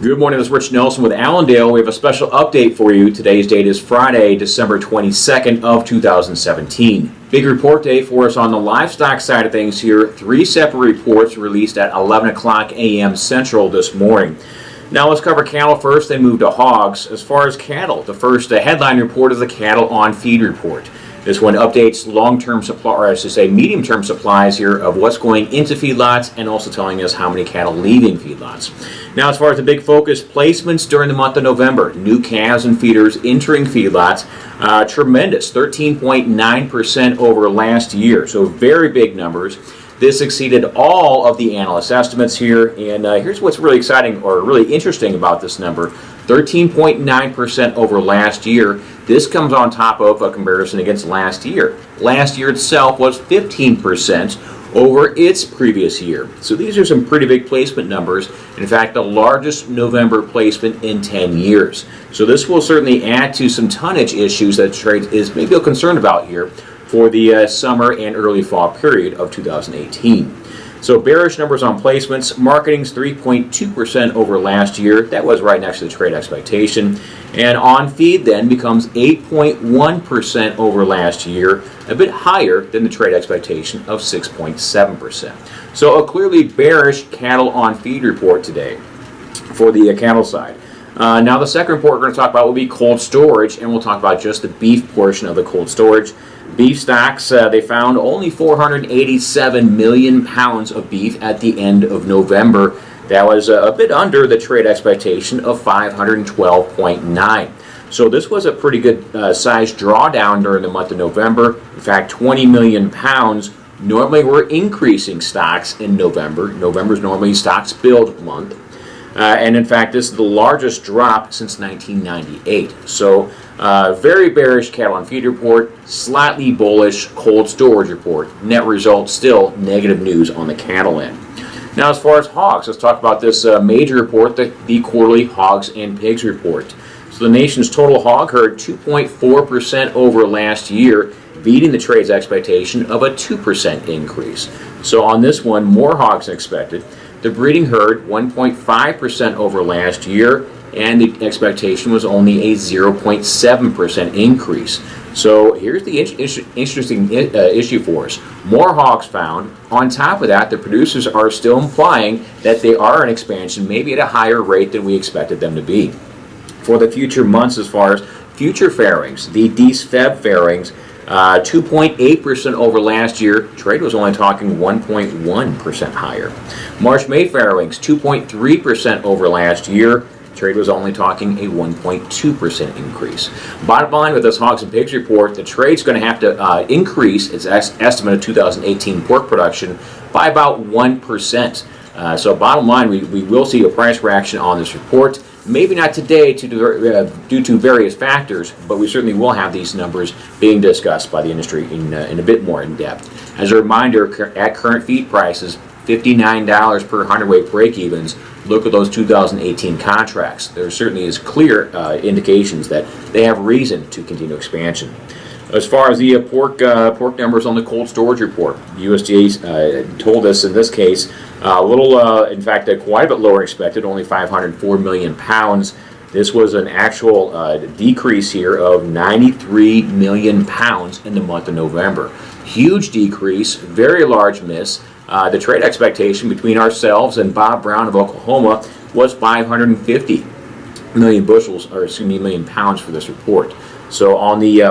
Good morning, this is Rich Nelson with Allendale. We have a special update for you. Today's date is Friday, December 22nd of 2017. Big report day for us on the livestock side of things here. 3 separate reports released at 11 o'clock a.m. Central this morning. Now let's cover cattle first, then move to hogs. As far as cattle, the first headline report is the cattle on feed report. This one updates long-term supply, or I should say medium-term supplies here of what's going into feedlots and also telling us how many cattle leaving feedlots. Now, as far as the big focus, placements during the month of November, new calves and feeders entering feedlots, tremendous, 13.9% over last year, so very big numbers. This exceeded all of the analyst estimates here, and here's what's really exciting or really interesting about this number, 13.9% over last year. This comes on top of a comparison against last year. Last year itself was 15% over its previous year. So these are some pretty big placement numbers. In fact, the largest November placement in 10 years. So this will certainly add to some tonnage issues that trade is maybe concerned about here for the summer and early fall period of 2018. So bearish numbers on placements. Marketing's 3.2% over last year. That was right next to the trade expectation. And on feed then becomes 8.1% over last year, a bit higher than the trade expectation of 6.7%. So a clearly bearish cattle on feed report today for the cattle side. Now the second report we're going to talk about will be cold storage, and we'll talk about just the beef portion of the cold storage. Beef stocks, they found only 487 million pounds of beef at the end of November. That was a bit under the trade expectation of 512.9. So this was a pretty good size drawdown during the month of November. In fact, 20 million pounds. Normally we're increasing stocks in November. November is normally stocks build month. And in fact, this is the largest drop since 1998. So very bearish cattle on feed report, slightly bullish cold storage report. Net result still negative news on the cattle end. Now as far as hogs, let's talk about this major report, the quarterly hogs and pigs report. So the nation's total hog herd 2.4% over last year, beating the trade's expectation of a 2% increase. So on this one, more hogs than expected. The breeding herd 1.5% over last year, and the expectation was only a 0.7% increase. So here's the interesting issue for us. More hogs found. On top of that, the producers are still implying that they are in expansion, maybe at a higher rate than we expected them to be. For the future months, as far as future fairings, the Feb fairings, 2.8% over last year. Trade was only talking 1.1% higher. March-May fairings, 2.3% over last year. Trade was only talking a 1.2% increase. Bottom line with this hogs and pigs report, the trade's going to have to increase its estimate of 2018 pork production by about 1%. So bottom line, we will see a price reaction on this report. Maybe not today due to various factors, but we certainly will have these numbers being discussed by the industry in a bit more in depth. As a reminder, at current feed prices, $59 per hundredweight break-evens, look at those 2018 contracts. There certainly is clear indications that they have reason to continue expansion. As far as the pork numbers on the cold storage report, USDA told us in this case a little, in fact, quite a bit lower than expected, only 504 million pounds. This was an actual decrease here of 93 million pounds in the month of November. Huge decrease, very large miss. The trade expectation between ourselves and Bob Brown of Oklahoma was 550 million bushels, or excuse me, million pounds for this report. So on the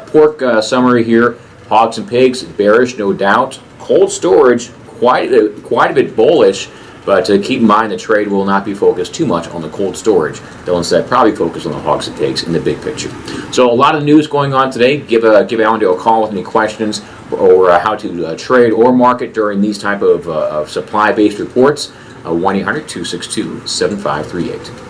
pork summary here, hogs and pigs bearish, no doubt. Cold storage quite a bit bullish, but keep in mind the trade will not be focused too much on the cold storage. They'll instead probably focus on the hogs and pigs in the big picture. So a lot of news going on today. Give Allendale a call with any questions or how to trade or market during these type of supply-based reports. 1-800-262-7538.